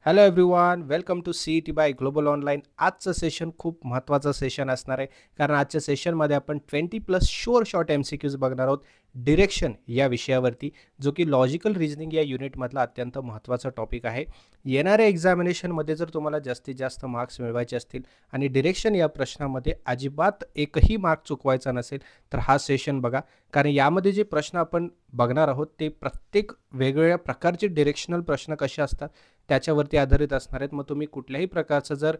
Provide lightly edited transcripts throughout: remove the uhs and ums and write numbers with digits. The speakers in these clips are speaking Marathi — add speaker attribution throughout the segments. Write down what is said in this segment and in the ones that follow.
Speaker 1: Hello everyone, welcome to CET by global online. आजचं सेशन खूप महत्त्वाचं सेशन असणार आहे, कारण आजच्या सेशनमध्ये आपण 20+ शुअर शॉर्ट MCQs बघणार आहोत. डिरेक्शन या विषयावरती, जो की लॉजिकल रिझनिंग या युनिटमधला अत्यंत महत्त्वाचा टॉपिक आहे. येणाऱ्या एक्झामिनेशनमध्ये जर तुम्हाला जास्तीत जास्त मार्क्स मिळवायचे असतील आणि डिरेक्शन या प्रश्नामध्ये अजिबात एकही मार्क चुकवायचा नसेल, तर हा सेशन बघा. कारण यामध्ये जे प्रश्न आपण बघणार आहोत ते प्रत्येक वेगवेगळ्या प्रकारचे डिरेक्शनल प्रश्न कसे असतात त्याच्यावरती आधारित असणार आहेत. मग तुम्ही कुठल्याही प्रकारचं जर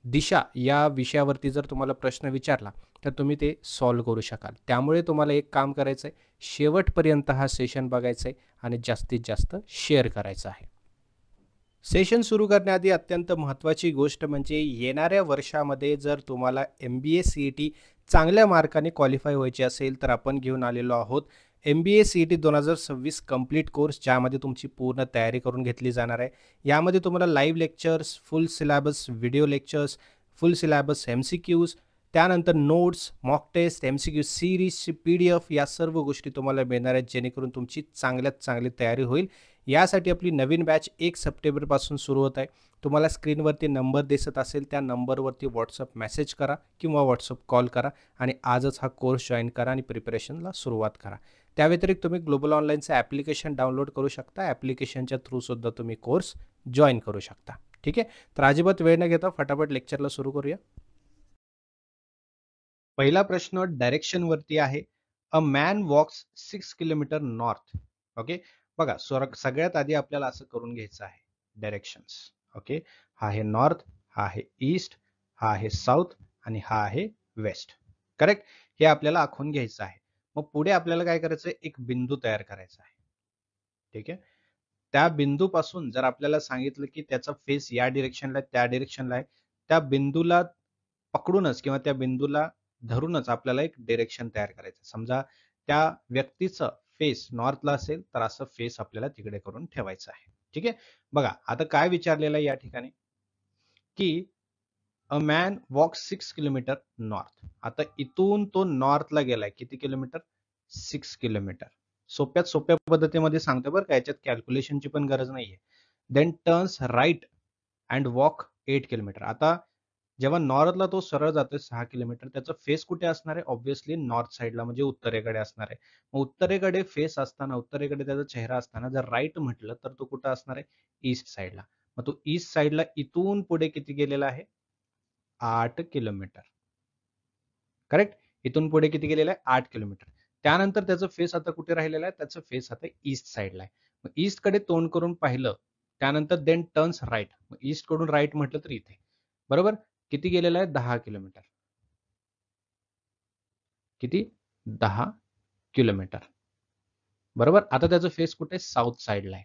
Speaker 1: दिशा या विषयावरती जर तुम्हाला प्रश्न विचारला तर तुम्ही ते सॉल्व्ह करू शकाल. त्यामुळे तुम्हाला एक काम करायचं आहे, शेवटपर्यंत हा सेशन बघायचा आहे आणि जास्तीत जास्त शेअर करायचं आहे. सेशन सुरू करण्याआधी अत्यंत महत्त्वाची गोष्ट म्हणजे येणाऱ्या वर्षामध्ये जर तुम्हाला MBA CET चांगल्या मार्काने क्वालिफाय व्हायचे असेल तर आपण घेऊन आलेलो आहोत MBA CET 2026 कंप्लीट कोर्स, ज्यामध्ये तुमची पूर्ण तयारी करून घेतली जाणार आहे. यामध्ये तुम्हाला live lectures, full syllabus video lectures, full syllabus MCQs, त्यानंतर नोट्स, मॉक टेस्ट, MCQ सिरीजची PDF या सर्व गोष्टी तुम्हाला मिळणार आहेत, जेणेकरून तुमची चांगल्यात चांगली तयारी होईल. यासाठी आपली नवीन बॅच 1 सप्टेंबरपासून सुरू होत आहे. तुम्हाला स्क्रीनवरती नंबर दिसत असेल त्या नंबरवरती व्हॉट्सअप मेसेज करा किंवा व्हॉट्सअप कॉल करा आणि आजच हा कोर्स जॉईन करा आणि प्रिपरेशनला सुरुवात करा. त्या व्यतिरिक्त तुम्ही ग्लोबल ऑनलाईनचं ॲप्लिकेशन डाउनलोड करू शकता. ॲप्लिकेशनच्या थ्रूसुद्धा तुम्ही कोर्स जॉईन करू शकता. ठीक आहे, तर अजिबात वेळ न घेता फटाफट लेक्चरला सुरू करूया. पहिला प्रश्न डायरेक्शनवरती आहे. A man walks 6 kilometre north. Okay, बघा सगळ्यात आधी आपल्याला असं करून घ्यायचं आहे डायरेक्शन्स. ओके, हा आहे नॉर्थ, हा आहे ईस्ट, हा आहे साऊथ आणि हा आहे वेस्ट. करेक्ट, हे आपल्याला आखून घ्यायचं आहे. मग पुढे आपल्याला काय करायचं आहे, एक बिंदू तयार करायचा आहे. ठीक आहे, त्या बिंदूपासून जर आपल्याला सांगितलं की त्याचा फेस या डिरेक्शनला आहे, त्या डिरेक्शनला आहे, त्या बिंदूला पकडूनच किंवा त्या बिंदूला धरूनच आपल्याला एक डिरेक्शन तयार करायचं. समजा त्या व्यक्तीचं फेस नॉर्थला असेल तर असं फेस आपल्याला तिकडे करून ठेवायचं आहे. ठीक आहे, बघा आता काय विचारलेलं आहे या ठिकाणी की a man walk 6 kilometre north. आता इथून तो नॉर्थला गेलाय किती किलोमीटर? 6 किलोमीटर. सोप्यात सोप्या पद्धतीमध्ये सांगतो बरं का, याच्यात कॅल्क्युलेशनची पण गरज नाहीये. Then turns right and walk 8 kilometre. आता जेव्हा नॉर्थला तो सरळ जातोय 6 किलोमीटर, त्याचा फेस कुठे असणार आहे? ऑब्व्हियसली नॉर्थ साईडला, म्हणजे उत्तरेकडे असणार आहे. मग उत्तरेकडे फेस असताना, उत्तरेकडे त्याचा चेहरा असताना जर राईट म्हटलं तर तो कुठं असणार आहे? ईस्ट साईडला. मग तो ईस्ट साईडला इथून पुढे किती गेलेला आहे? 8 किलोमीटर. करेक्ट, इथून पुढे किती गेलेलं आहे? 8 किलोमीटर. त्यानंतर त्याचं फेस आता कुठे राहिलेला आहे? त्याचं फेस आता ईस्ट साईडला आहे. मग ईस्ट कडे तोंड करून पाहिलं, त्यानंतर देन टर्न्स राईट. मग ईस्ट कडून राईट म्हटलं तर इथे. बरोबर, किती गेलेलं आहे? 10 किलोमीटर. किती? 10 किलोमीटर. बरोबर, आता त्याचं फेस कुठे? साऊथ साईडला आहे.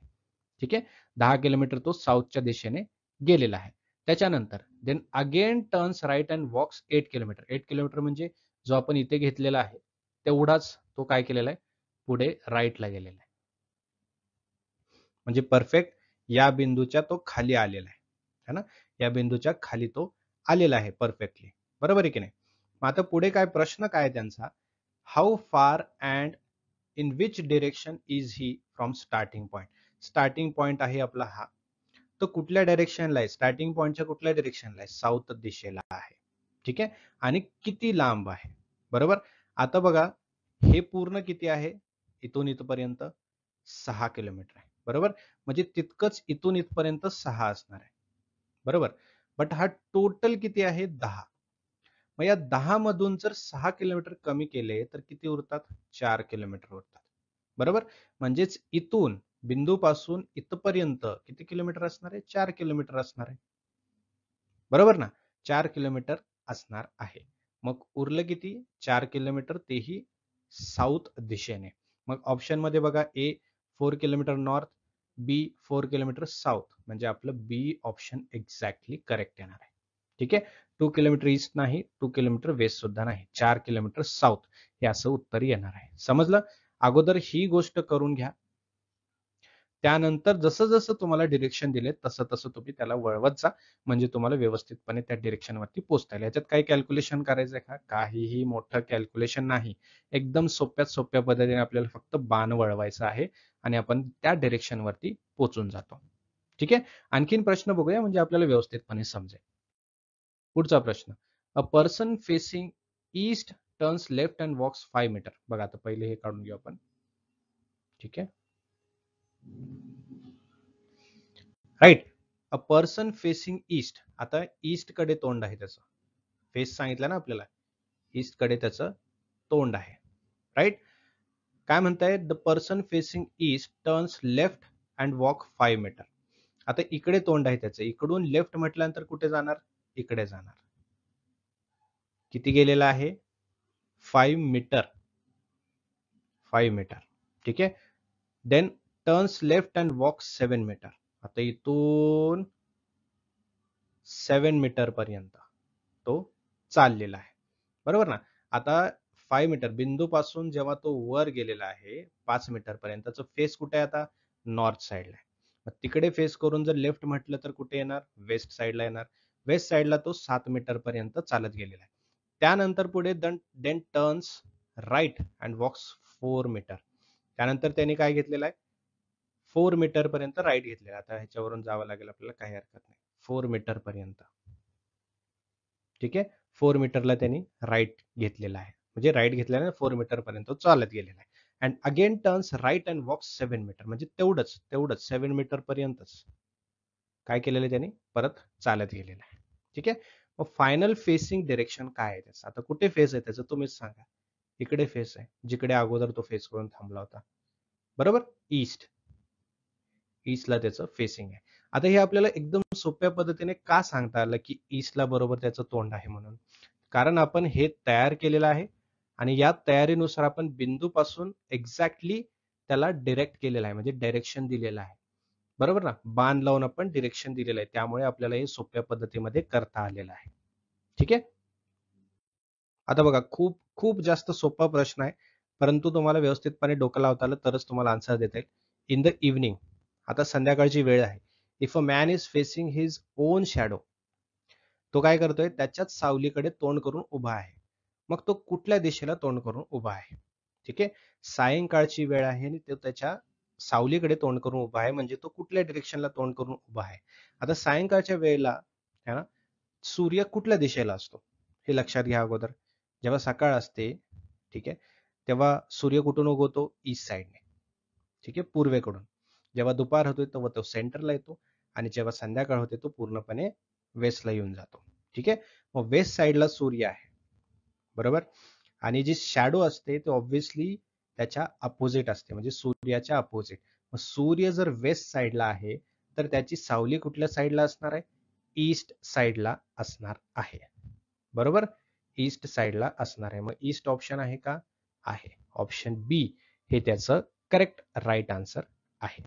Speaker 1: ठीक आहे, 10 किलोमीटर तो साऊथच्या दिशेने गेलेला आहे. त्याच्यानंतर then again turns right and walks 8 kilometre. 8 kilometre म्हणजे जो आपण इथे घेतलेला आहे तेवढाच तो काय केलेला आहे? पुढे राईटला गेलेला आहे. म्हणजे परफेक्ट या बिंदूच्या तो खाली आलेला आहे, है ना? या बिंदूच्या खाली तो आलेला आहे परफेक्टली. बरोबर आहे की नाही? मग आता पुढे काय प्रश्न काय आहे त्यांचा? How far and in which direction is he from starting point. Starting point आहे आपला हा, तो कुठल्या डायरेक्शनला आहे? स्टार्टिंग पॉइंटच्या कुठल्या डायरेक्शनला आहे? साऊथ दिशेला आहे. ठीक आहे, आणि किती लांब आहे? बरोबर, आता बघा हे पूर्ण किती आहे? इथून इथपर्यंत 6 किलोमीटर आहे. बरोबर, म्हणजे तितकंच इथून इथपर्यंत 6 असणार आहे. बरोबर, बट हा टोटल किती आहे? 10. मग या 10 मधून जर 6 किलोमीटर कमी केले तर किती उरतात? 4 किलोमीटर उरतात. बरोबर, म्हणजेच इथून बिंदूपासून इथपर्यंत किती किलोमीटर असणार आहे? 4 किलोमीटर असणार आहे. बरोबर ना, 4 किलोमीटर असणार आहे. मग उरलं किती? 4 किलोमीटर, तेही साऊथ दिशेने. मग ऑप्शन मध्ये बघा, ए 4 किलोमीटर नॉर्थ, बी 4 किलोमीटर साऊथ, म्हणजे आपलं बी ऑप्शन एक्झॅक्टली करेक्ट येणार आहे. ठीक आहे, 2 किलोमीटर ईस्ट नाही, 2 किलोमीटर वेस्ट सुद्धा नाही, 4 किलोमीटर साऊथ हे असं उत्तर येणार आहे. समजलं? अगोदर ही गोष्ट करून घ्या, त्यानंतर जसं जसं तुम्हाला डिरेक्शन दिले तसं तसं तुम्ही त्याला वळवत जा, म्हणजे तुम्हाला व्यवस्थितपणे त्या डिरेक्शनवरती पोहोचता येईल. याच्यात काही कॅल्क्युलेशन करायचंय का? काहीही मोठं कॅल्क्युलेशन नाही. एकदम सोप्यात सोप्या पद्धतीने आपल्याला फक्त बाण वळवायचा आहे आणि आपण त्या डिरेक्शनवरती पोहोचून जातो. ठीक आहे. आणखीन प्रश्न बघूया म्हणजे आपल्याला व्यवस्थितपणे समजेल. पुढचा प्रश्न, a person facing east turns left and walks 5 metre. बघा आता पहिले हे काढून घेऊ आपण. ठीक आहे. Right. A person facing east, आता ईस्ट कडे तोंड आहे त्याचं, फेस सांगितलं ना आपल्याला, ईस्ट कडे त्याचं तोंड आहे. राईट. काय म्हणताय, the person facing east turns left and walk 5 metre. आता इकडे तोंड आहे त्याचं, इकडून लेफ्ट म्हटल्यानंतर कुठे जाणार, इकडे जाणार. किती गेलेला आहे, 5 मीटर, 5 मीटर. ठीक आहे. Then turns left and walk 7 metre. आता इथून 7 मीटर पर्यंत तो चाललेला आहे, बरोबर ना. आता 5 मीटर बिंदूपासून जेव्हा तो वर गेलेला आहे 5 मीटर पर्यंतचं फेस कुठे आहे, आता नॉर्थ साईडला आहे. मग तिकडे फेस करून जर लेफ्ट म्हटलं तर कुठे येणार, वेस्ट साईडला येणार. वेस्ट साईडला तो 7 मीटर पर्यंत चालत गेलेला आहे. त्यानंतर पुढे then turns right and walks 4 metre. त्यानंतर त्यांनी काय घेतलेलं आहे, 4 मीटर पर्यंत राईट घेतलेला. आता ह्याच्यावरून जावं लागेल आपल्याला, काही हरकत नाही. 4 मीटर पर्यंत, ठीक आहे. 4 मीटरला त्यांनी राईट घेतलेला आहे, म्हणजे राईट घेतल्याने 4 मीटर पर्यंत चालत गेलेला आहे. And again turns right and walks 7 metre, म्हणजे तेवढंच 7 मीटर पर्यंतच काय केलेलं आहे त्यांनी, परत चालत गेलेलं आहे. ठीक आहे. मग फायनल फेसिंग डिरेक्शन काय आहे त्याचं, आता कुठे फेस आहे त्याचं तुम्हीच सांगा. इकडे फेस आहे, जिकडे अगोदर तो फेस करून थांबला होता, बरोबर. ईस्ट, ईस्टला त्याचं फेसिंग आहे. आता हे आपल्याला एकदम सोप्या पद्धतीने का सांगता आलं की ईस्टला बरोबर त्याचं तोंड आहे म्हणून, कारण आपण हे तयार केलेलं आहे आणि या तयारीनुसार आपण बिंदूपासून एक्झॅक्टली त्याला डिरेक्ट केलेलं आहे, म्हणजे डायरेक्शन दिलेलं आहे, बरोबर ना. बाण लावून आपण डिरेक्शन दिलेलं आहे, त्यामुळे आपल्याला हे सोप्या पद्धतीमध्ये करता आलेलं आहे. ठीक आहे. आता बघा, खूप खूप जास्त सोपा प्रश्न आहे, परंतु तुम्हाला व्यवस्थितपणे डोकं लावता आलं तरच तुम्हाला आन्सर देता येईल. इन द इव्हनिंग, आता संध्याकाळची वेळ आहे. If a man is facing his on shadow, तो काय करतोय, त्याच्याच सावलीकडे तोंड करून उभा आहे. मग तो कुठल्या दिशेला तोंड करून उभा आहे. ठीक आहे. सायंकाळची वेळ आहे आणि तो त्याच्या सावलीकडे तोंड करून उभा आहे, म्हणजे तो कुठल्या डिरेक्शनला तोंड करून उभा आहे. आता सायंकाळच्या वेळेला है ना, सूर्य कुठल्या दिशेला असतो हे लक्षात घ्या अगोदर. जेव्हा सकाळ असते, ठीक आहे, तेव्हा सूर्य कुठून उगवतो, ईस्ट साईडने, ठीक आहे, पूर्वेकडून. जेव्हा दुपार होतो तेव्हा तो सेंटरला येतो आणि जेव्हा संध्याकाळ होते तो पूर्णपणे वेस्टला येऊन जातो. ठीक आहे. मग वेस्ट साईडला सूर्य आहे, बरोबर. आणि जी शॅडो असते ते ऑब्व्हियसली त्याच्या अपोजिट असते, म्हणजे सूर्याच्या अपोजिट. मग सूर्य जर वेस्ट साईडला आहे तर त्याची सावली कुठल्या साईडला असणार आहे, ईस्ट साईडला असणार आहे, बरोबर. ईस्ट साईडला असणार आहे. मग ईस्ट ऑप्शन आहे का, आहे. ऑप्शन बी हे त्याचं करेक्ट राईट आन्सर आहे.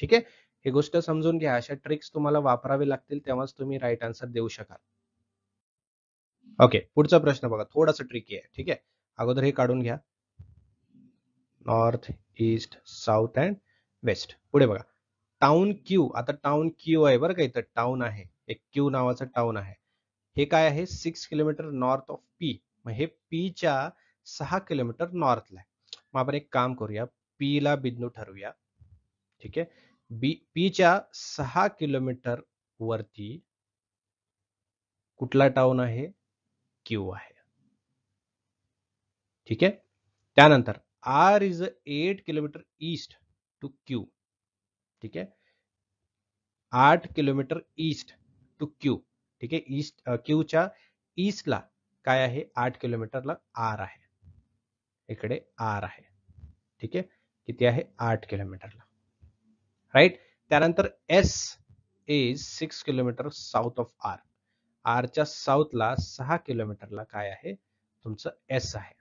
Speaker 1: ठीक आहे. ही गोष्ट समजून घ्या, अशा ट्रिक्स तुम्हाला वापरावे लागतील तेव्हाच तुम्ही राईट आन्सर देऊ शकाल. ओके. पुढचा प्रश्न बघा, थोडासा ट्रिकी आहे. ठीक आहे. अगोदर हे काढून घ्या, north, east, south and west. पुढे बघा, टाउन क्यू. आता टाउन क्यू आहे बरं का, इथं टाउन आहे, एक क्यू नावाचं टाउन आहे. हे काय आहे, 6 किलोमीटर नॉर्थ ऑफ पी. मग हे पीच्या 6 किलोमीटर नॉर्थला आहे. मग आपण एक काम करूया, पी ला बिंदू ठरवूया. ठीक आहे. पीच्या 6 किलोमीटर वरती कुठला टाउन आहे, क्यू आहे. ठीक आहे. त्यानंतर R is 8 kilometre east to Q. ठीक आहे. 8 किलोमीटर ईस्ट टू क्यू. ठीक आहे. ईस्ट क्यूच्या ईस्टला काय आहे, 8 किलोमीटरला आर आहे, इकडे आर आहे. ठीक आहे. किती आहे, 8 किलोमीटरला, राईट. त्यानंतर S is 6 kilometre south of R. आरच्या साऊथला 6 किलोमीटरला काय आहे, तुमचं एस आहे.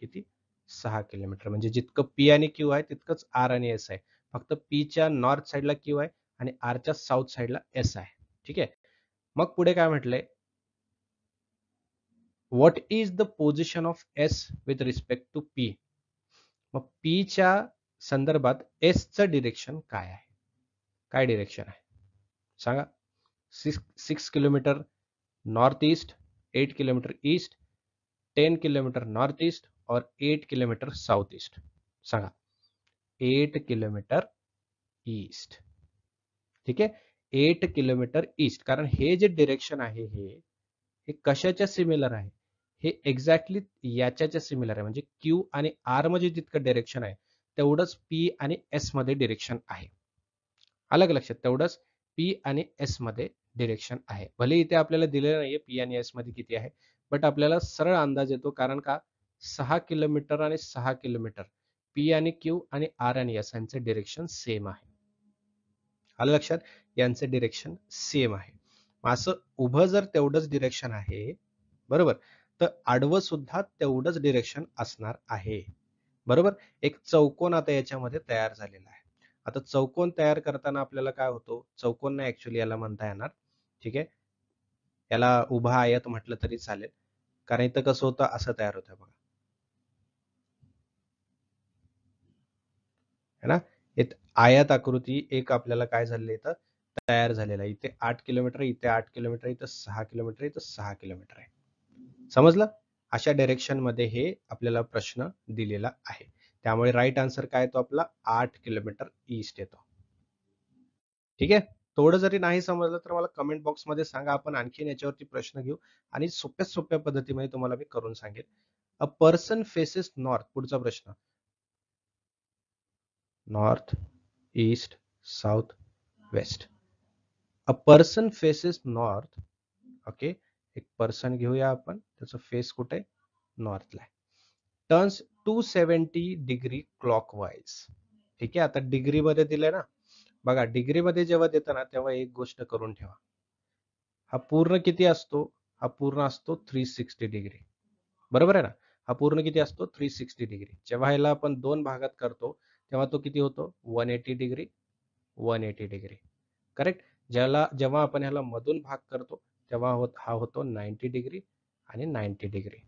Speaker 1: किती, 6 किलोमीटर. म्हणजे जितकं पी आणि क्यू आहे तितकंच आर आणि एस आहे. फक्त पीच्या नॉर्थ साईडला क्यू आहे आणि आरच्या साऊथ साईडला एस आहे. ठीक आहे. मग पुढे काय म्हटलंय, what is the position of S with respect to P. मग पीच्या संदर्भात एसचं डिरेक्शन काय आहे, काय डिरेक्शन आहे सांगा. 6 kilometre north east, 8 kilometre east, 10 kilometre north east और 8 किलोमीटर साउथ ईस्ट. सांगा. 8 किलोमीटर ईस्ट. ठीक आहे, 8 किलोमीटर ईस्ट. कारण हे जे डिरेक्शन आहे हे कशाच्या सिमिलर आहे, हे एक्झॅक्टली याच्याच्या सिमिलर आहे. म्हणजे क्यू आणि आर मध्ये जितकं डिरेक्शन आहे तेवढंच पी आणि एस मध्ये डिरेक्शन आहे. अलग लक्षात, तेवढंच पी आणि एस मध्ये डिरेक्शन आहे. भले इथे आपल्याला दिलेलं नाहीये पी आणि एस मध्ये किती आहे, बट आपल्याला सरळ अंदाज येतो. कारण का, 6 किलोमीटर आणि 6 किलोमीटर, पी आणि क्यू आणि आर आणि एस यांचे डिरेक्शन सेम आहे. आलं लक्षात, यांचे डिरेक्शन सेम आहे. असं उभं जर तेवढंच डिरेक्शन आहे, बरोबर, तर आडवं सुद्धा तेवढंच डिरेक्शन असणार आहे. बरोबर. एक चौकोन आता याच्यामध्ये तयार झालेला आहे. आता चौकोन तयार करताना आपल्याला काय होतो, चौकोन नाही ऍक्च्युली याला म्हणता येणार. ठीक आहे, याला उभा आयत म्हटलं तरी चालेल. कारण इथं कसं होतं, असं तयार होतं बघा, है ना. एक आयत आकृती एक आपल्याला काय झालेलं इथं तयार झालेलं आहे. इथे 8 किलोमीटर, इथे 8 किलोमीटर, इथं 6 किलोमीटर, इथं 6 किलोमीटर आहे. समजलं. अशा डायरेक्शन मध्ये हे आपल्याला प्रश्न दिलेला आहे. त्यामुळे राईट आन्सर काय येतो आपला, 8 किलोमीटर ईस्ट येतो. ठीक आहे. थोडं जरी नाही समजलं तर मला कमेंट बॉक्समध्ये सांगा, आपण आणखीन याच्यावरती प्रश्न घेऊ आणि सोप्या सोप्या पद्धतीमध्ये तुम्हाला मी करून सांगेन. अ पर्सन फेसेस नॉर्थ, पुढचा प्रश्न, north, east, south, west. A person faces north. Okay, एक पर्सन घेऊया आपण, त्याचं फेस कुठे, नॉर्थला आहे. Turns 270 degree clockwise. ठीक आहे, आता डिग्री मध्ये दिलंय ना, बघा डिग्री मध्ये जेव्हा देतं ना तेव्हा एक गोष्ट करून ठेवा, हा पूर्ण किती असतो, हा पूर्ण असतो 360 डिग्री. बरोबर आहे ना, हा पूर्ण किती असतो 360 डिग्री. जेव्हा ह्याला आपण दोन भागात करतो तेव्हा तो किती होतो, 180 डिग्री, 180 डिग्री. करेक्ट. जेव्हा आपण ह्याला मधून भाग करतो तेव्हा हा होतो 90 डिग्री आणि 90 डिग्री.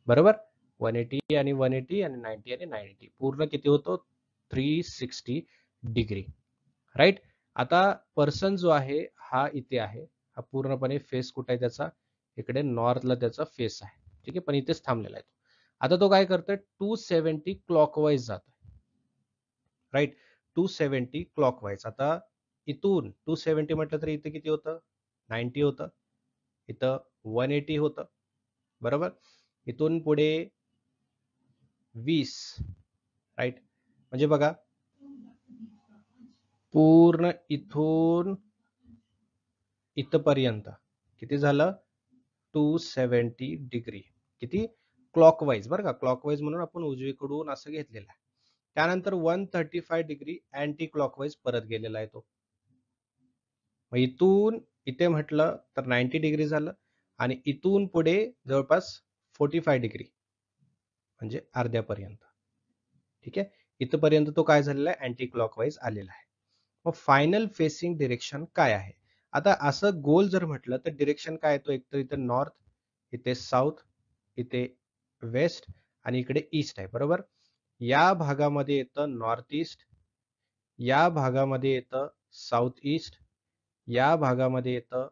Speaker 1: बरोबर, 180 आणि 180 आणि 90 आणि 90, पूर्ण किती होतो 360 डिग्री. राईट. आता पर्सन जो आहे हा इथे आहे, हा पूर्णपणे फेस कुठे आहे त्याचा, इकडे नॉर्थला त्याचा फेस आहे. ठीक आहे, पण इथेच थांबलेला आहे तो. आता तो काय करतोय, 270 क्लॉकवाईज जातोय. Right, 270 clockwise. आता इथून 270 म्हटलं तर इथे किती होतं, 90 होतं, इथं 180 होतं. बरोबर, इथून पुढे 20. राईट, म्हणजे बघा पूर्ण इथून इथपर्यंत किती झालं, 270 डिग्री. किती, क्लॉकवाईज, बरं का, क्लॉकवाईज म्हणून आपण उजवीकडून असं घेतलेलं आहे. त्यानंतर 135 डिग्री अँटी क्लॉकवाईज परत गेलेला आहे तो. मग इथून इथे म्हटलं तर 90 डिग्री झालं आणि इथून पुढे जवळपास 45 डिग्री, म्हणजे अर्ध्यापर्यंत. ठीक आहे, इथपर्यंत तो काय झालेला आहे, अँटी क्लॉकवाईज आलेला आहे. मग फायनल फेसिंग डिरेक्शन काय आहे. आता असं गोल जर म्हटलं तर डिरेक्शन काय येतो, एक तर इथे नॉर्थ, इथे साऊथ, इथे वेस्ट आणि इकडे ईस्ट आहे. बरोबर, या भागामध्ये येतं नॉर्थ ईस्ट, या भागामध्ये येतं साऊथ ईस्ट, या भागामध्ये येतं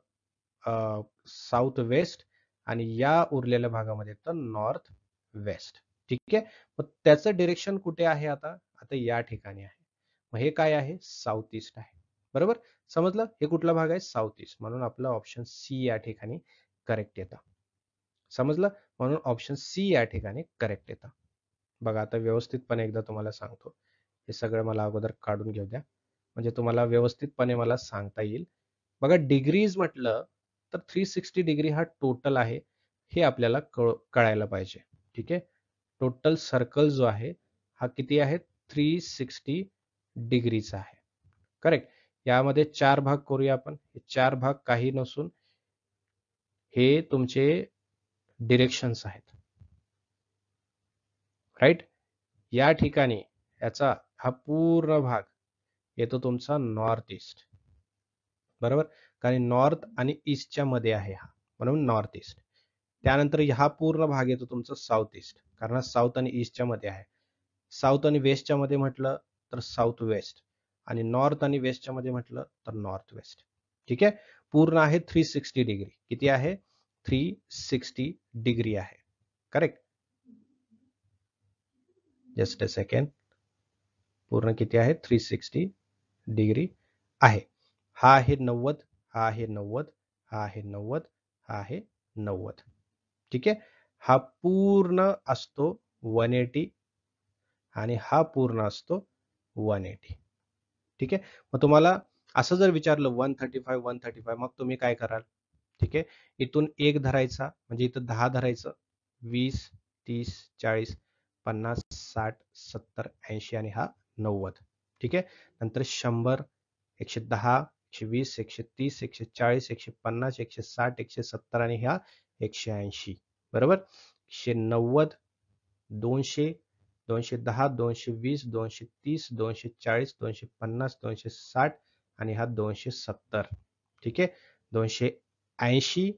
Speaker 1: साऊथ वेस्ट आणि या उरलेल्या भागामध्ये येतं नॉर्थ वेस्ट. ठीक आहे, मग त्याचं डिरेक्शन कुठे आहे, आता आता या ठिकाणी आहे. मग हे काय आहे, साऊथ ईस्ट आहे. बरोबर, समजलं, हे कुठला भाग आहे, साऊथ ईस्ट, म्हणून आपलं ऑप्शन सी या ठिकाणी करेक्ट येतं. समजलं, म्हणून ऑप्शन सी या ठिकाणी करेक्ट येतं. बघा आता व्यवस्थितपणे एकदा तुम्हाला सांगतो, हे सगळं मला अगोदर काढून घेऊ द्या, म्हणजे तुम्हाला व्यवस्थितपणे मला सांगता येईल. बघा डिग्रीज म्हटलं तर 360 डिग्री हा टोटल आहे, हे आपल्याला कळायला पाहिजे. ठीक आहे, टोटल सर्कल जो आहे हा किती आहे, 360 डिग्रीचा आहे. करेक्ट. यामध्ये 4 भाग करूया आपण. हे 4 भाग काही नसून हे तुमचे डिरेक्शन्स आहेत. राईट, या ठिकाणी याचा हा पूर्ण भाग येतो तुमचा नॉर्थ ईस्ट. बरोबर, कारण नॉर्थ आणि ईस्टच्या मध्ये आहे हा, म्हणून नॉर्थ ईस्ट. त्यानंतर हा पूर्ण भाग येतो तुमचा साऊथ ईस्ट, कारण साऊथ आणि ईस्टच्या मध्ये आहे. साऊथ आणि वेस्टच्या मध्ये म्हटलं तर साऊथ वेस्ट, आणि नॉर्थ आणि वेस्टच्या मध्ये म्हटलं तर नॉर्थ वेस्ट. ठीक आहे, पूर्ण आहे 360 डिग्री. किती आहे, 360 डिग्री आहे. करेक्ट. जस्ट अ सेकंड, पूर्ण किती आहे, 360 डिग्री आहे. हा आहे 90, हा आहे 90, हा आहे 90, हा आहे 90. ठीक आहे. हा पूर्ण असतो 180 आणि हा पूर्ण असतो 180. ठीक आहे. मग तुम्हाला असं जर विचारलं 135 135 मग तुम्ही काय कराल? ठीक आहे. इथून एक धरायचा म्हणजे इथं 10 धरायचं, 20 30 40 50 60 70 80 आणि हा 90. ठीक आहे. नंतर 100 110 120 130 140 150 160 170 आणि ह्या 180. बरोबर. 190 200 210 220 230 240 250 260 आणि हा 270. ठीक आहे. 280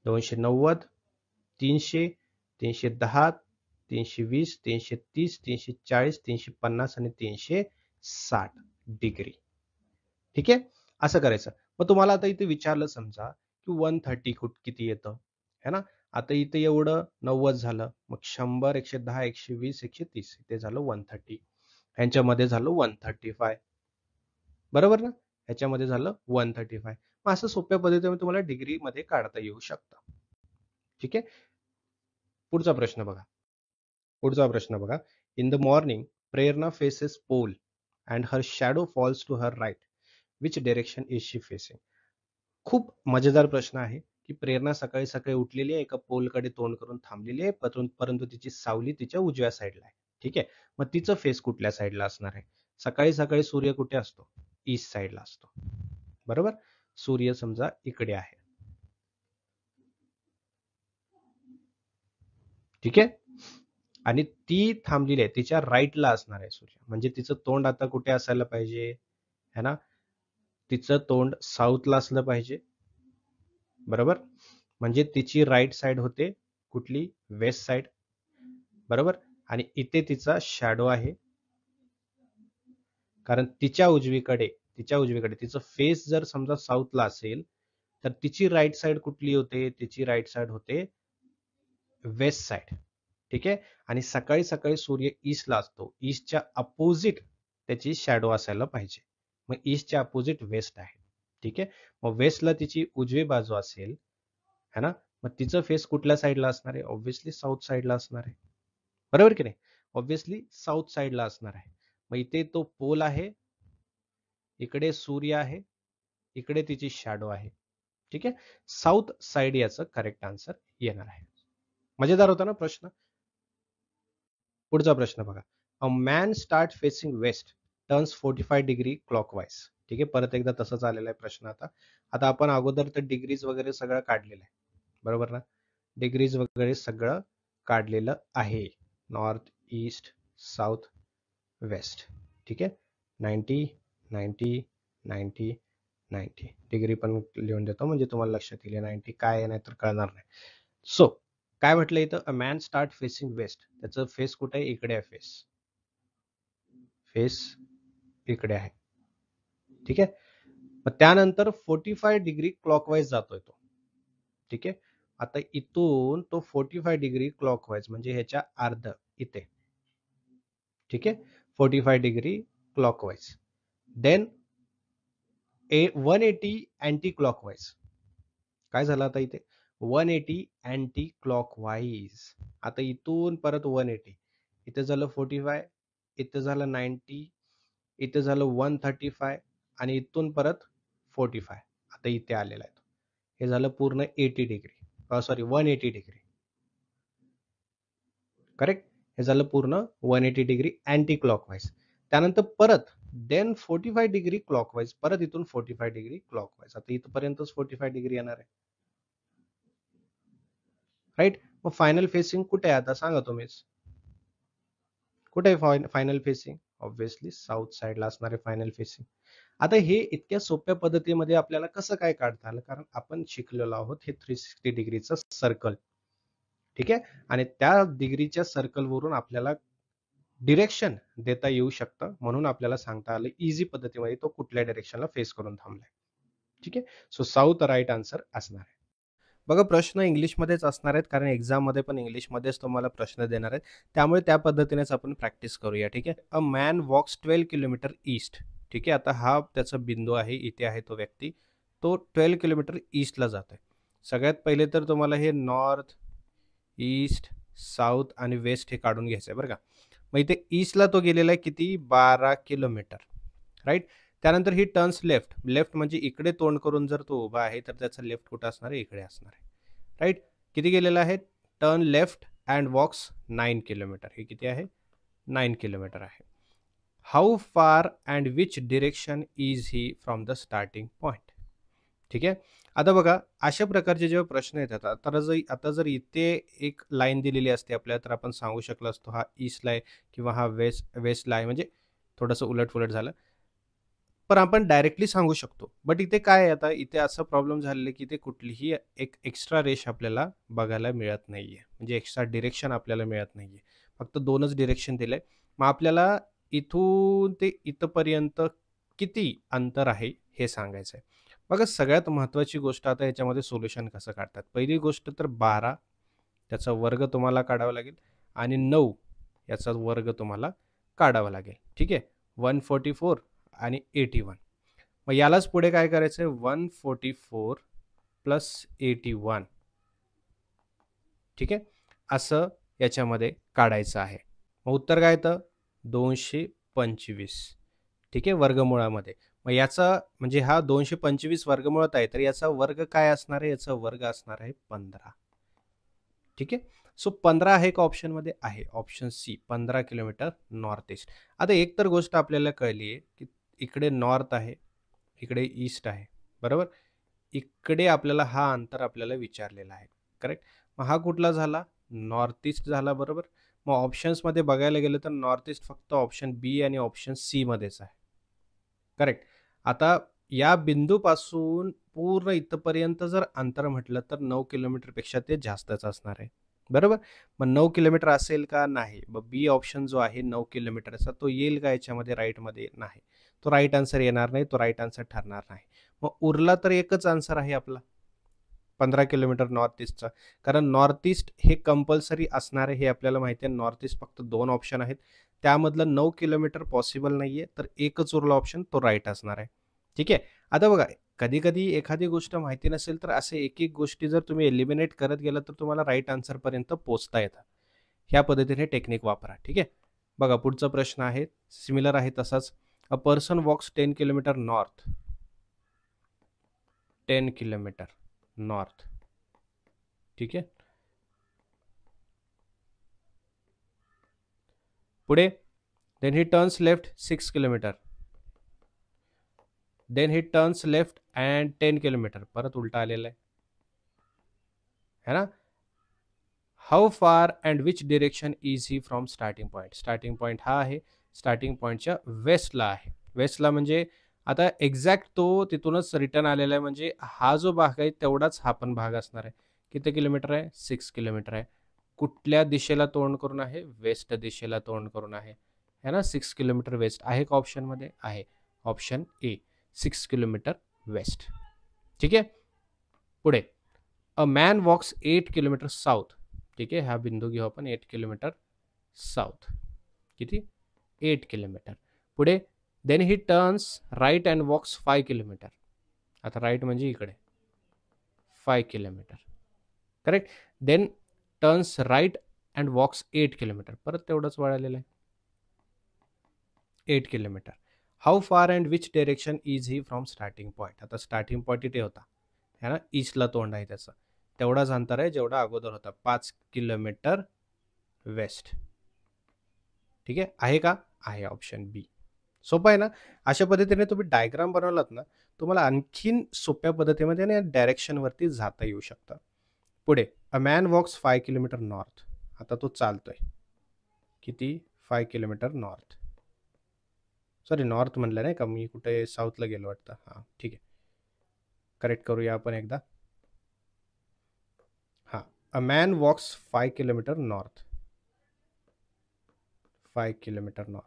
Speaker 1: 290 300 310 320 330 340 350 आणि 360 डिग्री. ठीक आहे. असं करायचं. मग तुम्हाला आता इथे विचारलं समजा की 130 किती येतं है ना. आता इथे एवढं 90 झालं, मग 100 110 120 130 इथे झालं 130, ह्यांच्यामध्ये झालं 135. बरोबर ना. ह्याच्यामध्ये झालं 135. मग असं सोप्या पद्धतीने तुम्हाला डिग्री मध्ये काढता येऊ शकतं. ठीक आहे. पुढचा प्रश्न बघा. पुढचा प्रश्न बघा. In the morning Prerna faces pole and her shadow falls to her right. Which direction is she facing. खूप मजेदार प्रश्न आहे की प्रेरणा सकाळी सकाळी उठलेली आहे, एका पोलकडे तोंड करून थांबलेली आहे, परंतु तिची सावली तिच्या उजव्या साईडला आहे. ठीक आहे. मग तिचं फेस कुठल्या साईडला असणार आहे? सकाळी सकाळी सूर्य कुठे असतो? ईस्ट साईडला असतो. बरोबर. सूर्य समजा इकडे आहे. ठीक आहे. आणि ती थांबलेली आहे, तिच्या राईटला असणार आहे सूर्य, म्हणजे तिचं तोंड आता कुठे असायला पाहिजे है ना. तिचं तोंड साऊथला असलं पाहिजे. बरोबर. म्हणजे तिची राईट साइड होते कुठली? West side. बरोबर. आणि इथे तिचा शॅडो आहे, कारण तिच्या उजवीकडे तिचं फेस जर समजा साऊथला असेल तर तिची राईट साइड कुठली होते? तिची राईट साइड होते वेस्ट साइड. ठीक आहे. आणि सकाळी सकाळी सूर्य ईस्टला असतो, ईस्टच्या अपोजिट त्याची शॅडो असायला पाहिजे. मग ईस्टच्या अपोजिट वेस्ट आहे. ठीक आहे. मग वेस्टला तिची उजवी बाजू असेल है ना. मग तिचं फेस कुठल्या साईडला असणार आहे? ऑब्व्हियसली साऊथ साईडला असणार आहे. बरोबर की नाही. ऑब्व्हियसली साऊथ साईडला असणार आहे. मग इथे तो पोल आहे, इकडे सूर्य आहे, इकडे तिची शॅडो आहे. ठीक आहे. साऊथ साईड याचं करेक्ट आन्सर येणार आहे. मजेदार होता ना प्रश्न. पुढचा प्रश्न बघा. A man start facing west turns 45 degree clockwise. ठीक आहे. परत एकदा तसंच आलेला आहे प्रश्न. आता आपण अगोदर तर डिग्रीज वगैरे सगळं काढलेलं आहे. बरोबर ना. डिग्रीज वगैरे सगळं काढलेलं आहे. North east south waste. ठीक आहे. 90 90 90 90 डिग्री पण लिहून देतो म्हणजे तुम्हाला लक्षात येईल 90 काय आहे, नाही तर कळणार नाही. सो काय म्हटलं इथं? A man start facing west. त्याचं फेस कुठे आहे? इकडे आहे. फेस इकडे आहे. ठीक आहे. मग त्यानंतर 45 डिग्री क्लॉकवाईज जातोय तो. ठीक आहे. आता इथून तो 45 डिग्री क्लॉकवाईज म्हणजे ह्याच्या अर्ध इथे. ठीक आहे. 45 degree clockwise. Then 180 anti clockwise. काय झालं आता इथे? 180 अँटी क्लॉकवाईज. आता इथून परत 180, इथे झालं 45, इथे झालं 90, इथे झालं 135 आणि इथून परत 45. आता इथे आलेला आहे. हे झालं पूर्ण 80 डिग्री. Sorry 180 degree. करेक्ट. हे झालं पूर्ण 180 डिग्री अँटी क्लॉकवाईज. त्यानंतर परत देन 45 डिग्री क्लॉकवाईज, परत इथून 45 डिग्री क्लॉकवाईज. आता इथपर्यंतच 45 डिग्री येणार आहे. राईट. मग फायनल फेसिंग कुठे आहे आता सांगा तुम्हीच. कुठे आहे फायनल फेसिंग? ऑब्व्हियसली साऊथ साईडला असणारे फायनल फेसिंग. आता हे इतक्या सोप्या पद्धतीमध्ये आपल्याला कसं काय काढता आलं? कारण आपण शिकलेलो आहोत हे 360 डिग्रीचं सर्कल. ठीक आहे. आणि त्या डिग्रीच्या सर्कलवरून आपल्याला डिरेक्शन देता येऊ शकतं, म्हणून आपल्याला सांगता आलं इझी पद्धतीमध्ये तो कुठल्या डिरेक्शनला फेस करून थांबलाय. ठीक आहे. सो साऊथ राईट आन्सर असणार आहे. बघा प्रश्न इंग्लिशमध्येच असणार आहेत, कारण एक्झाममध्ये पण इंग्लिशमध्येच तुम्हाला प्रश्न देणार आहेत. त्यामुळे त्या पद्धतीनेच आपण प्रॅक्टिस करूया. ठीक आहे. A man walks 12 kilometre east. ठीक आहे. आता हा त्याचा बिंदू आहे, इथे आहे तो व्यक्ती. तो 12 किलोमीटर ईस्टला जातोय. सगळ्यात पहिले तर तुम्हाला हे नॉर्थ, ईस्ट, साऊथ आणि वेस्ट हे काढून घ्यायचं आहे बरं का. मग इथे ईस्टला तो गेलेला आहे किती? 12 किलोमीटर, राइट. त्यानंतर ही टर्न्स लेफ्ट. लेफ्ट म्हणजे इकडे तोंड करून जर तो उभा आहे, तर त्याचा लेफ्ट कुठं असणार आहे? इकडे असणार आहे, राइट. किती गेलेला आहे? Turn left and walks 9 kilometre. हे किती आहे? 9 किलोमीटर आहे. How far and which direction is he from the starting point? ठीक आहे. आता बघा, अशा प्रकारचे जेव्हा प्रश्न येतात, आता जर इथे एक लाईन दिलेली असते आपल्याला, तर आपण सांगू शकलो असतो हा ईस्टला आहे किंवा हा वेस्टला आहे, म्हणजे थोडंसं उलट-पुलट झालं. पण आपण डायरेक्टली सांगू शकतो. बट इथे काय आहे, आता इथे असा प्रॉब्लेम झालेला आहे, की इथे कुठलीही एक एक्स्ट्रा रेष आपल्याला बघायला मिळत नाहीये. म्हणजे एक्स्ट्रा डिरेक्शन आपल्याला मिळत नाहीये. फक्त 2च डिरेक्शन दिलंय. मग आपल्याला इथून ते इथपर्यंत किती अंतर आहे हे सांगायचं आहे. बघा, सगळ्यात महत्त्वाची गोष्ट आता याच्यामध्ये सोल्युशन कसं काढतात. पहिली गोष्ट तर 12 त्याचा वर्ग तुम्हाला काढावा लागेल आणि 9 याचा वर्ग तुम्हाला काढावा लागेल. ठीक आहे. 144 आणि 81. मग यालाच पुढे काय करायचं आहे? 144 प्लस 81. ठीक आहे. असं याच्यामध्ये काढायचं आहे. मग उत्तर काय येतं? 225. ठीक आहे, वर्गमुळामध्ये. मग याचा म्हणजे हा 225 वर्गमुळात आहे, तर याचा वर्ग काय असणार आहे? याचा वर्ग असणार आहे 15. ठीक आहे. सो 15 आहे का ऑप्शनमध्ये? आहे. Option C 15 kilometre north east. आता एक तर गोष्ट आपल्याला कळली आहे, की इकडे नॉर्थ आहे, इकडे ईस्ट आहे, बरोबर. इकडे आपल्याला हा अंतर आपल्याला विचारलेला आहे, करेक्ट. मग हा कुठला झाला? नॉर्थ ईस्ट झाला, बरोबर. मग ऑप्शन्समध्ये बघायला गेलं तर नॉर्थ ईस्ट फक्त ऑप्शन बी आणि ऑप्शन सी मध्येच आहे, करेक्ट. आता या बिंदूपासून पूर्ण इथपर्यंत जर अंतर म्हटलं तर 9 किलोमीटरपेक्षा ते जास्तच असणार आहे, बरोबर. मग 9 किलोमीटर असेल का? नाही. मग बी ऑप्शन जो आहे 9 किलोमीटरचा, तो येईल का याच्यामध्ये? राईटमध्ये? नाही. तो राईट आन्सर येणार नाही, तो राईट आन्सर ठरणार नाही. मग उरला तर एकच आन्सर आहे आपला, 15 किलोमीटर नॉर्थ ईस्टचा. कारण नॉर्थ ईस्ट हे कंपल्सरी असणार आहे, हे आपल्याला माहिती आहे. नॉर्थ ईस्ट फक्त 2 ऑप्शन आहेत. त्यामधलं 9 किलोमीटर पॉसिबल नाहीये, तर एकच उरला ऑप्शन, तो राईट असणार आहे. ठीक आहे. आता बघा, कधी-कधी एखादी गोष्ट माहिती नसेल, तर असे एक-एक गोष्टी जर तुम्ही एलिमिनेट करत गेला, तर तुम्हाला राईट आन्सरपर्यंत पोहोचता येतं. ह्या पद्धतीने टेक्निक वापरा. ठीक आहे. बघा, पुढचा प्रश्न आहे, सिमिलर आहे तसाच. A person walks 10 kilometre north. 10 kilometre north. ठीक आहे. पुढे, then he turns left 6 kilometre. Then he turns left and 10 kilometre. परत उलटा आलेला आहे, है ना. How far and which direction is he from starting point? Starting point हा आहे, स्टार्टिंग पॉईंटच्या वेस्टला आहे. वेस्टला म्हणजे आता एक्झॅक्ट तो तिथूनच रिटर्न आलेला आहे, म्हणजे हा जो भाग आहे तेवढाच हा पण भाग असणार आहे. किती किलोमीटर आहे? 6 किलोमीटर आहे. कुठल्या दिशेला तोंड करून आहे? वेस्ट दिशेला तोंड करून आहे, है ना. 6 किलोमीटर वेस्ट आहे का ऑप्शनमध्ये? आहे. Option A 6 kilometre west. ठीक आहे. पुढे, a man walks 8 kilometre south. ठीक आहे, हा बिंदू घेऊ आपण. 8 किलोमीटर साऊथ. किती? 8 किलोमीटर. पुढे, then he turns right and walks 5 kilometre. आता राईट म्हणजे इकडे 5 kilometre, correct. Then turns right and walks 8 kilometre. परत तेवढंच वळालेलं आहे, 8 kilometre. How far and which direction is he from starting point? आता स्टार्टिंग पॉईंट इथे होता, है ना. ईस्टला तोंड आहे त्याचं. तेवढाच अंतर आहे जेवढा अगोदर होता, 5 किलोमीटर वेस्ट. ठीक आहे. आहे का? आहे. ऑप्शन बी. सोपं आहे ना. अशा पद्धतीने तुम्ही डायग्राम बनवलात ना, तुम्हाला आणखीन सोप्या पद्धतीमध्ये आणि डायरेक्शनवरती जाता येऊ शकतं. पुढे, a man walks 5 kilometre north. आता तो चालतोय किती? 5 किलोमीटर नॉर्थ. सॉरी, नॉर्थ म्हणलं नाही का मी, कुठे साऊथला गेलो वाटतं. हां, ठीक आहे. करेक्ट करूया आपण एकदा. हां, a man walks 5 kilometre north. 5 kilometre north.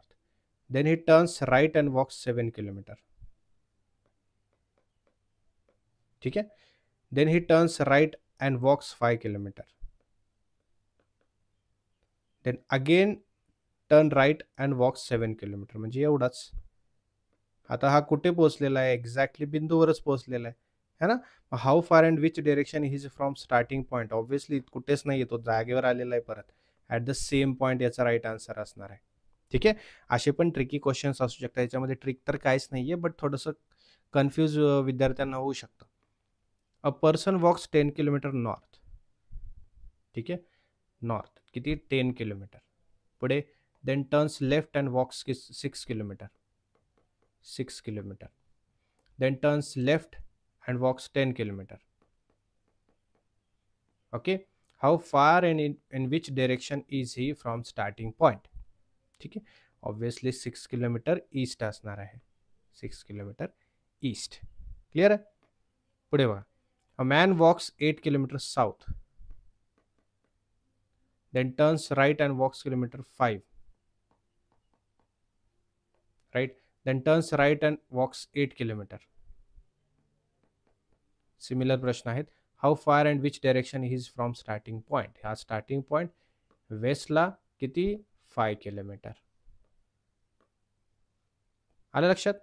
Speaker 1: Then he turns right and walks 7 kilometer. ठीक है. Then he turns right and walks 5 kilometer. Then again turn right and walks 7 kilometer. म्हणजे एवढाच. आता हा कुठे पोहोचलेला आहे? एक्झॅक्टली बिंदूवरच पोहोचलेला आहे, है ना? How far and which direction is from starting point. Obviously कुठेच नाही आहे, तो जागेवर आलेला आहे परत. ॲट द सेम पॉइंट याचा राईट आन्सर असणार आहे. ठीक आहे. असे पण ट्रिकी क्वेश्चन्स असू शकतात. याच्यामध्ये ट्रिक तर काहीच नाहीये, बट थोडंसं कन्फ्यूज विद्यार्थ्यांना होऊ शकतं. A person walks 10 kilometre north. ठीक आहे. नॉर्थ किती? 10 किलोमीटर. पुढे then turns left and walks 6 kilometre. 6 kilometre. Then turns left and walks 10 kilometer. Okay. How far and in which direction is he from starting point? ठीक आहे. ऑब्व्हियसली 6 किलोमीटर ईस्ट असणार आहे. 6 किलोमीटर ईस्ट. क्लिअर आहे? पुढे बघा. A man walks 8 kilometre south. Then turns right and walks kilometre 5. Right. Then turns right and walks 8 kilometre. Similar प्रश्न आहेत. How far and which direction is from starting point. हा स्टार्टिंग पॉईंट वेस्टला किती? 5 किलोमीटर. आलं लक्षात?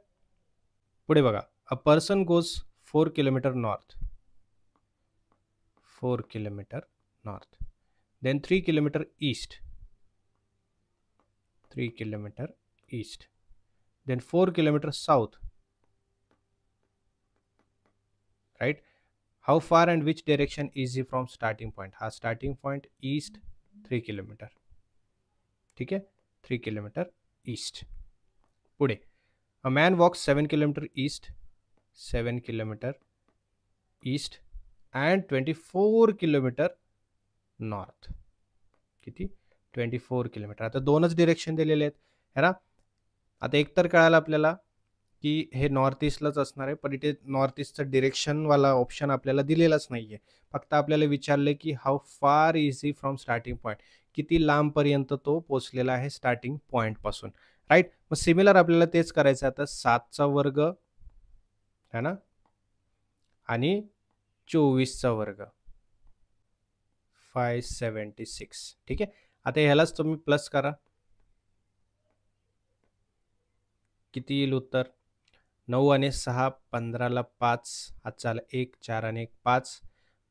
Speaker 1: पुढे बघा. A person goes 4 kilometre north. 4 kilometre north. Then 3 kilometre east. 3 kilometre east. Then 4 kilometre south. Right. How far and which direction is he from starting point. हा स्टार्टिंग पॉईंट ईस्ट 3 किलोमीटर. ठीक आहे. 3 किलोमीटर ईस्ट. पुढे a man walks 7 kilometre east. 7 kilometre east and 24 kilometre north. किती? 24 किलोमीटर. आता दोनच डिरेक्शन दिलेले आहेत, है ना? आता एक तर कळालं आपल्याला की हे नॉर्थ ईस्टलाच असणार आहे, पण इथे नॉर्थ ईस्टचं डिरेक्शनवाला ऑप्शन आपल्याला दिलेलाच नाहीये. फक्त आपल्याला विचारले की how far is he from starting point. किती लांबपर्यंत तो पोहोचलेला आहे स्टार्टिंग पॉईंटपासून. राईट. मग सिमिलर आपल्याला तेच करायचं आहे आता. 7चा वर्ग, है ना, आणि 24चा वर्ग 576. ठीक आहे. आता ह्यालाच तुम्ही प्लस करा. किती येईल उत्तर? 9 आणि 6 15ला 5, हातच्याला 1, 4 आणि 1 5,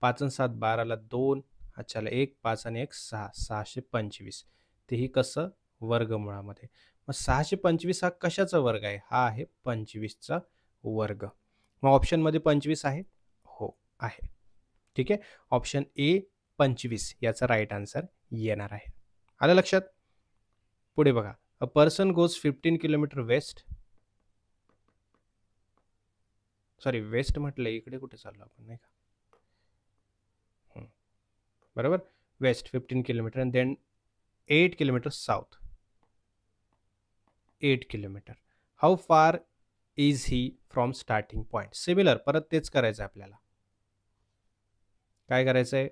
Speaker 1: 5 आणि 7 12ला 2, हातच्याला 1, 5 आणि 1 6, 625. तेही कसं? वर्गमुळामध्ये. मग 625 हा कशाचा वर्ग आहे? हा आहे 25चा वर्ग. मग ऑप्शनमध्ये 25 आहे? हो आहे. ठीक आहे. ऑप्शन ए 25 याचा राईट आन्सर येणार आहे. आलं लक्षात? पुढे बघा. A person goes 15 kilometre west. Sorry, west म्हटलं, इकडे कुठे चाललो आपण, नाही का? बरोबर. West 15 kilometre and then 8 kilometre south. 8 kilometre. How far is he from starting point. Similar परत तेच करायचं आहे आपल्याला. काय करायचं आहे?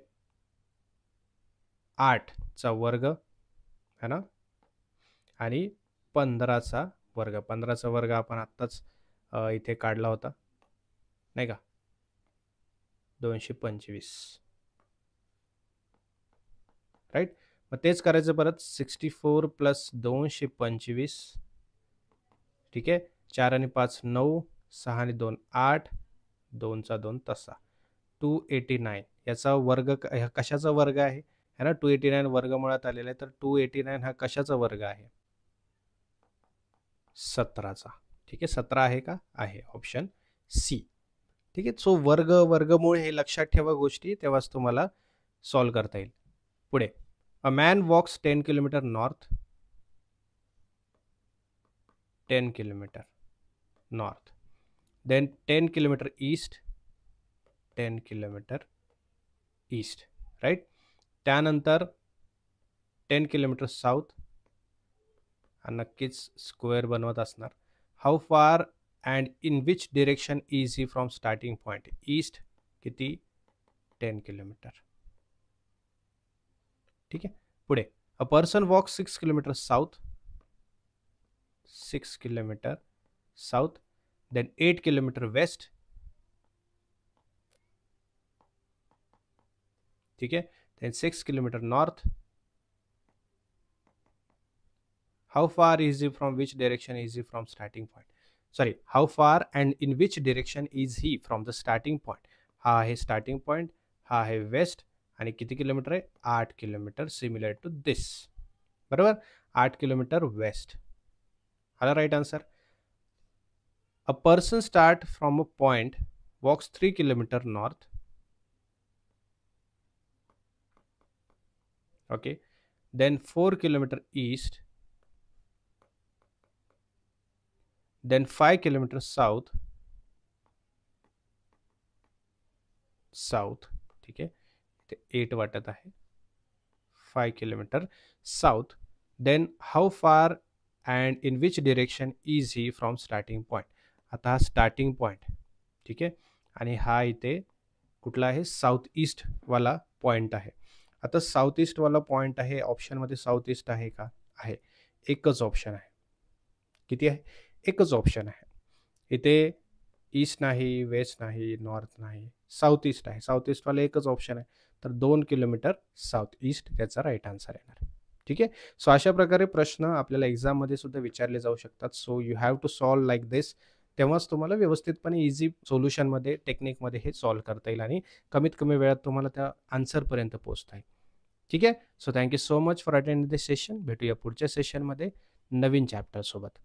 Speaker 1: 8चा वर्ग, है ना, आणि 15चा वर्ग. 15चा वर्ग आपण आत्ताच इथे काढला होता, नाही का? 225. राईट. मग तेच करायचं परत. 64 प्लस 225. ठीक आहे. 4 आणि 5 9, 6 आणि 2 8, 2चा 2 तसा 289. याचा वर्ग कशाचा वर्ग आहे, है ना? 289 वर्गमुळात आलेला आहे, तर 289 हा कशाचा वर्ग आहे? 17चा. ठीक आहे. 17 आहे का? आहे. Option C. ठीक आहे. सो वर्गमूळ हे लक्षात ठेवा गोष्टी, तेव्हाच तुम्हाला सॉल्व करता येईल. पुढे a man walks 10 kilometre north. 10 kilometre north. Then 10 kilometre east. 10 kilometre east. Right. त्यानंतर 10 किलोमीटर साऊथ. नक्कीच स्क्वेअर बनवत असणार. How far and in which direction is he from starting point. East किती? 10 किलोमीटर. ठीक आहे. पुढे a person walk 6 kilometre south. 6 kilometre south. Then 8 kilometre west. ठीक आहे. Then 6 kilometre north. How far is he from which direction is he from starting point. Sorry, how far and in which direction is he from the starting point. हा आहे स्टार्टिंग पॉईंट, हा आहे वेस्ट, आणि किती किलोमीटर आहे? 8 किलोमीटर, सिमिलर टू दिस. बरोबर, 8 किलोमीटर वेस्ट. आला right answer. A person start from a point, walks 3 kilometre north. Okay, then 4 kilometer east, then 5 kilometer south, ठीक आहे, ते 8 वाटत आहे, 5 kilometer south. then how far and in which direction is he from starting point. आता हा स्टार्टिंग पॉईंट, ठीक आहे, आणि हा इथे कुठला आहे? साऊथ ईस्ट वाला पॉईंट आहे. आता साऊथ ईस्ट वाला पॉईंट आहे, ऑप्शनमध्ये साऊथ ईस्ट आहे का? आहे. एकच ऑप्शन आहे. किती आहे? एकच ऑप्शन आहे. इथे ईस्ट नाही, वेस्ट नाही, नॉर्थ नाही, साऊथ ईस्ट आहे. साऊथ ईस्टवाला एकच ऑप्शन आहे. तर 2 किलोमीटर साऊथ ईस्ट त्याचा राईट आन्सर येणार. ठीक आहे. सो अशा प्रकारे प्रश्न आपल्याला एक्झाममध्ये सुद्धा विचारले जाऊ शकतात. So you have to solve like this. तेव्हाच तुम्हाला व्यवस्थितपणे इझी सोल्युशनमध्ये, टेक्निकमध्ये हे सॉल्व करता येईल आणि कमीत कमी वेळात तुम्हाला त्या आन्सरपर्यंत पोहोचता येईल. ठीक आहे. So thank you so much for attend this session. भेटूया पुढच्या सेशनमध्ये नवीन चॅप्टरसोबत.